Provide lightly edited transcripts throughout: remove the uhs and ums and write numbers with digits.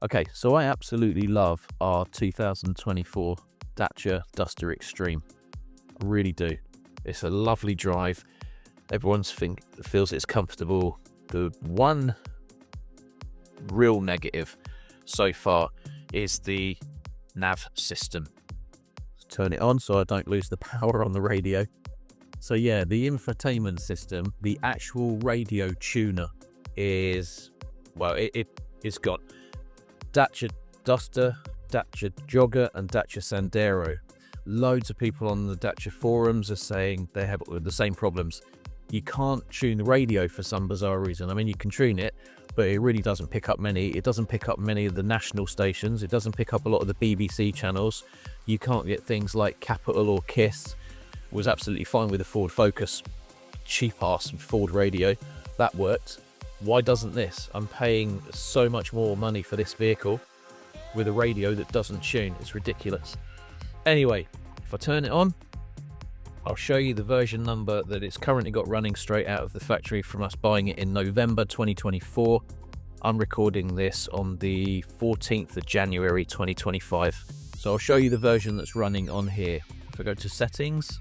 Okay, so I absolutely love our 2024 Dacia Duster Extreme. I really do. It's a lovely drive. Everyone feels it's comfortable. The one real negative so far is the nav system. Let's turn it on so I don't lose the power on the radio. So yeah, the infotainment system, the actual radio tuner is, well, it's got Dacia Duster, Dacia Jogger and Dacia Sandero. Loads of people on the Dacia forums are saying they have the same problems. You can't tune the radio for some bizarre reason. I mean, you can tune it, but it really doesn't pick up many. It doesn't pick up many of the national stations. It doesn't pick up a lot of the BBC channels. You can't get things like Capital or Kiss. Was absolutely fine with the Ford Focus, cheap ass Ford radio. That worked. Why doesn't this? I'm paying so much more money for this vehicle with a radio that doesn't tune. It's ridiculous. Anyway, if I turn it on, I'll show you the version number that it's currently got running straight out of the factory from us buying it in November 2024. I'm recording this on the 14th of January 2025. So I'll show you the version that's running on here. If I go to settings,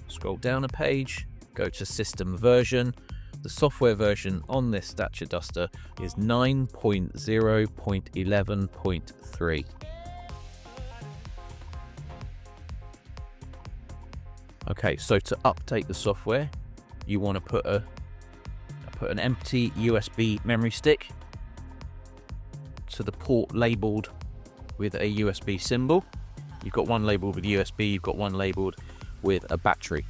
scroll down a page, go to system version. The software version on this Dacia Duster is 9.0.11.3. Okay, so to update the software, you want to put an empty USB memory stick to the port labeled with a USB symbol. You've got one labeled with USB, you've got one labeled with a battery.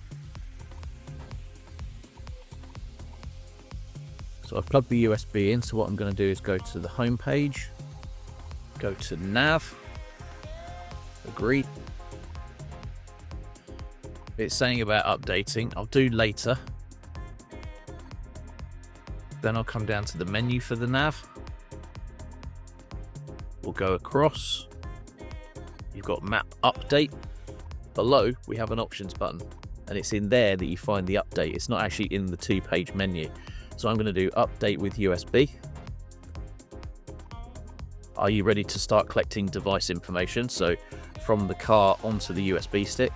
So I've plugged the USB in, so what I'm going to do is go to the home page, go to nav, agreed. It's saying about updating. I'll do later. Then I'll come down to the menu for the nav. We'll go across. You've got map update. Below, we have an options button, and it's in there that you find the update. It's not actually in the two-page menu. So I'm going to do update with USB. Are you ready to start collecting device information? So from the car onto the USB stick.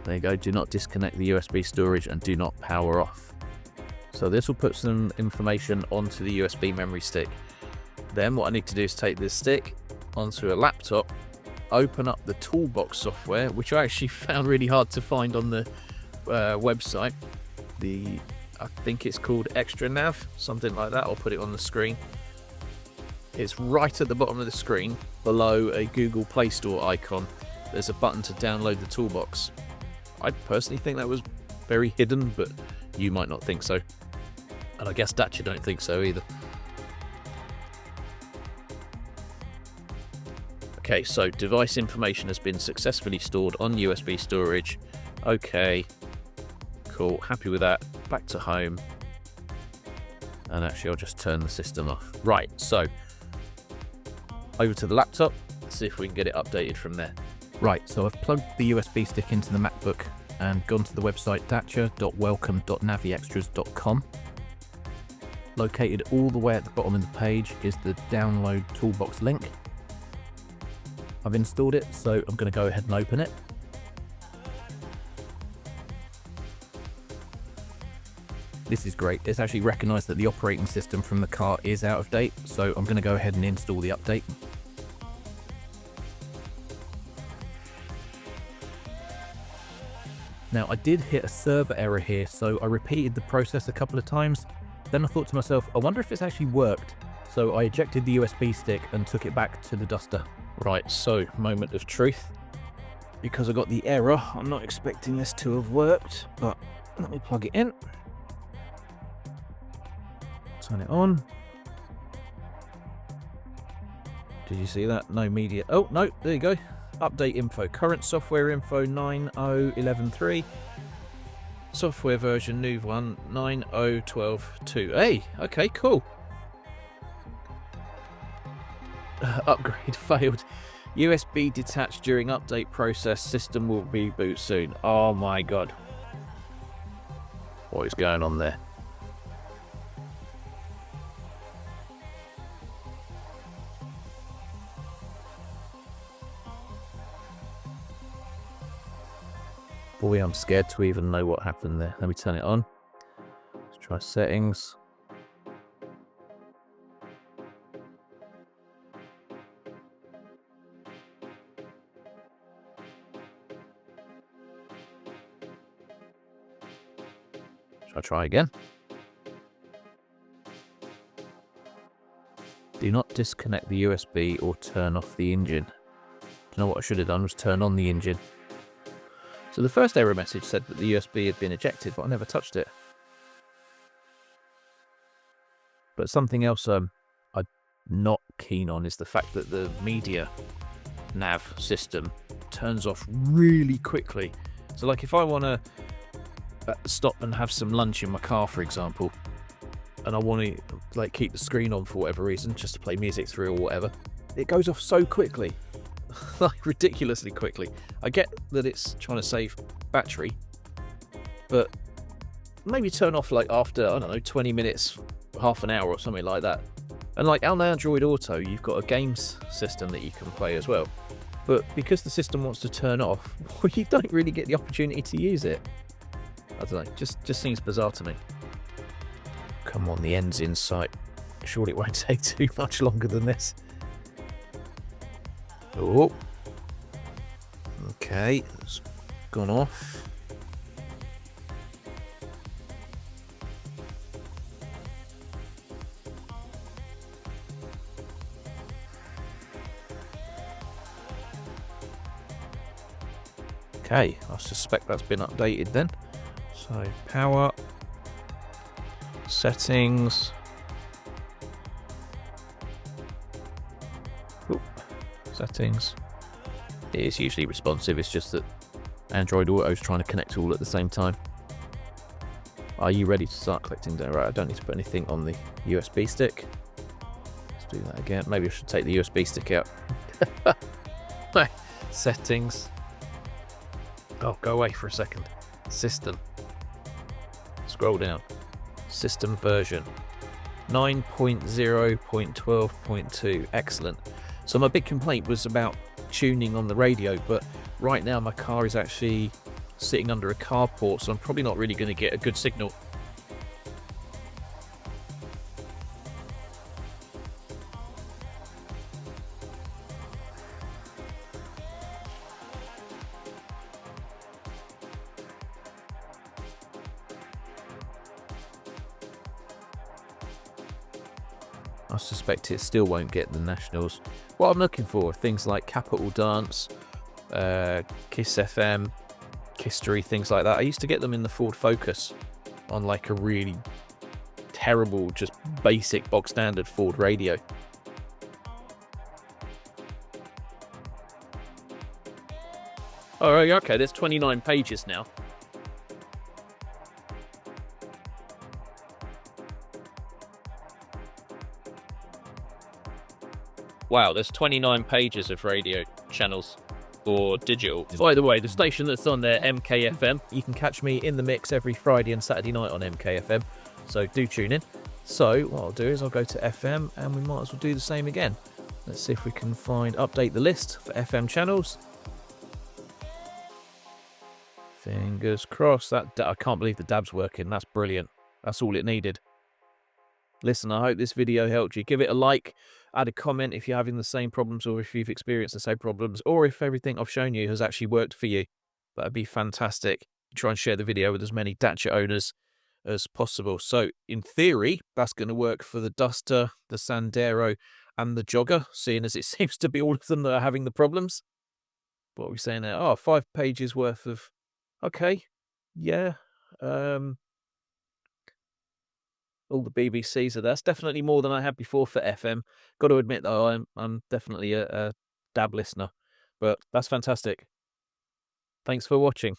There you go. Do not disconnect the USB storage and do not power off. So this will put some information onto the USB memory stick. Then what I need to do is take this stick onto a laptop, open up the toolbox software, which I actually found really hard to find on the website. I think it's called Extra Nav, something like that. I'll put it on the screen. It's right at the bottom of the screen, below a Google Play Store icon. There's a button to download the toolbox. I personally think that was very hidden, but you might not think so. And I guess Dacia don't think so either. Okay, so device information has been successfully stored on USB storage. Okay, cool, happy with that. Back to home. And actually I'll just turn the system off. Right, so over to the laptop. Let's see if we can get it updated from there. Right, so I've plugged the USB stick into the MacBook and gone to the website dacia.welcome.naviextras.com. Located all the way at the bottom of the page is the download toolbox link. I've installed it, so I'm going to go ahead and open it. This is great. It's actually recognised that the operating system from the car is out of date, so I'm going to go ahead and install the update. Now, I did hit a server error here, so I repeated the process a couple of times. Then I thought to myself, I wonder if it's actually worked. So I ejected the USB stick and took it back to the Duster. Right, so moment of truth. Because I got the error, I'm not expecting this to have worked, but let me plug it in. Turn it on. Did you see that? No media. Oh, no, there you go. Update info. Current software info 9.0.11.3. Software version new one 9.0.12.2. Hey, okay, cool. Upgrade failed. USB detached during update process. System will reboot soon. Oh my god. What is going on there? Boy, I'm scared to even know what happened there. Let me turn it on. Let's try settings. Shall I try again? Do not disconnect the USB or turn off the engine. Do you know what I should have done was turn on the engine. So the first error message said that the USB had been ejected, but I never touched it. But something else I'm not keen on is the fact that the media nav system turns off really quickly. So like if I want to stop and have some lunch in my car, for example, and I want to like keep the screen on for whatever reason, just to play music through or whatever, it goes off so quickly. Like ridiculously quickly. I get that it's trying to save battery, but maybe turn off like after, I don't know, 20 minutes, half an hour or something like that. And like on Android Auto, you've got a games system that you can play as well. But because the system wants to turn off, well, you don't really get the opportunity to use it. I don't know, just seems bizarre to me. Come on, the end's in sight. Surely it won't take too much longer than this. Oh. Okay, it's gone off. Okay, I suspect that's been updated then. So power, settings. Oop, settings. It is usually responsive, it's just that Android Auto is trying to connect all at the same time. Are you ready to start collecting data? Right, I don't need to put anything on the USB stick. Let's do that again. Maybe I should take the USB stick out. Settings. Oh, go away for a second. System. Scroll down. System version. 9.0.12.2. Excellent. So my big complaint was about tuning on the radio, but right now my car is actually sitting under a carport, so I'm probably not really going to get a good signal. I suspect it still won't get the nationals. What I'm looking for, things like Capital Dance, Kiss FM, History, things like that. I used to get them in the Ford Focus on like a really terrible, just basic bog standard Ford radio. Oh, okay, there's 29 pages now. Wow, there's 29 pages of radio channels for digital. By the way, the station that's on there, MKFM, you can catch me in the mix every Friday and Saturday night on MKFM, so do tune in. So what I'll do is I'll go to FM and we might as well do the same again. Let's see if we can update the list for FM channels. Fingers crossed. I can't believe the DAB's working. That's brilliant. That's all it needed. Listen, I hope this video helped you. Give it a like, add a comment if you're having the same problems or if you've experienced the same problems or if everything I've shown you has actually worked for you. That'd be fantastic. Try and share the video with as many Dacia owners as possible. So in theory, that's going to work for the Duster, the Sandero and the Jogger, seeing as it seems to be all of them that are having the problems. What are we saying there? Oh, 5 pages worth of... Okay, yeah. All the BBCs are there. That's definitely more than I had before for FM. Got to admit, though, I'm definitely a DAB listener. But that's fantastic. Thanks for watching.